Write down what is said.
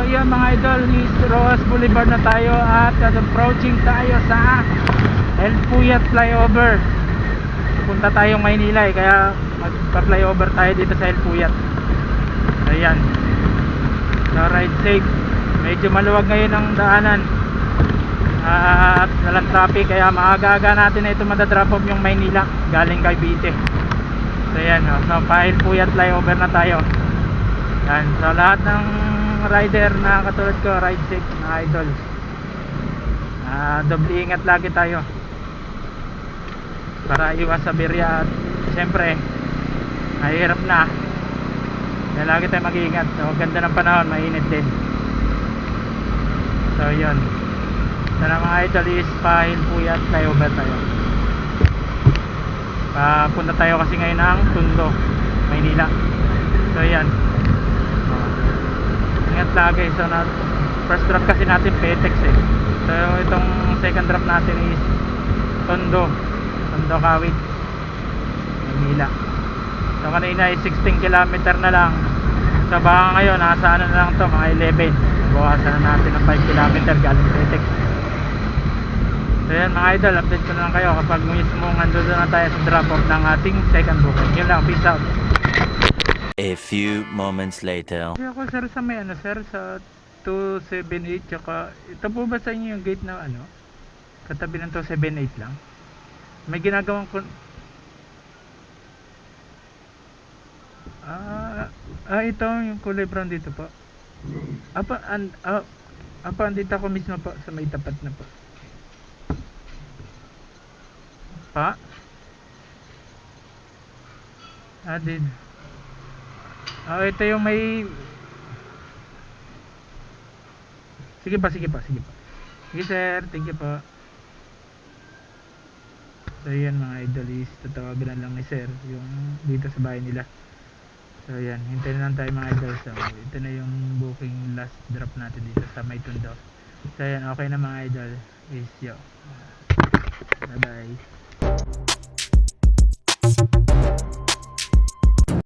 yun mga idol, East Roas Boulevard na tayo at approaching tayo sa El Puyat flyover. Punta tayong Maynila kaya magpa-flyover tayo dito sa El Puyat. Ayan. So ride safe. Medyo maluwag ngayon ang daanan at walang traffic kaya maaga-aga natin na ito madadrop off yung Maynila galing Cavite. So ayan, so pa El Puyat flyover na tayo. Yan, so lahat ng rider na katulad ko, ride safe mga idol. Doble ingat lagi tayo para iwas sa birya at siyempre mahirap na kaya lagi tayo mag-iingat. So ganda ng panahon, mainit din. So yun, so na mga idol is pa El Puyat flyover tayo. Punta tayo kasi ngayon ng Tondo, Maynila. So yan, ingat lagi. So first drop kasi natin Petex eh. So itong second drop natin is Tondo Kawit, Manila. So kanina is 16 km na lang. So baka ngayon nasa ano na lang to, mga 11. Bawasan na natin ng 5 km galing Petex. So yan mga idol, update ko na lang kayo kapag mismo nandun na tayo sa drop off ng ating second booking. Yun lang, peace out. A few moments later. Kasi ako sir sa may ano sir, sa 278 tsaka ito po ba sa inyo yung gate na ano? Katabi ng 278 lang. May ginagawang ito yung kulay brown dito po. Andito ako mismo po sa may tapat na po. Pa? Din. Ito yung may... Sige pa. Sige sir, thank you po. So yan mga idol is tatawagan na lang ni sir yung dito sa bahay nila. So yan, hintayin lang tayo mga idol. So ito na yung booking last drop natin dito sa May Tondo. So yan, okay na mga idol is yo. Bye bye.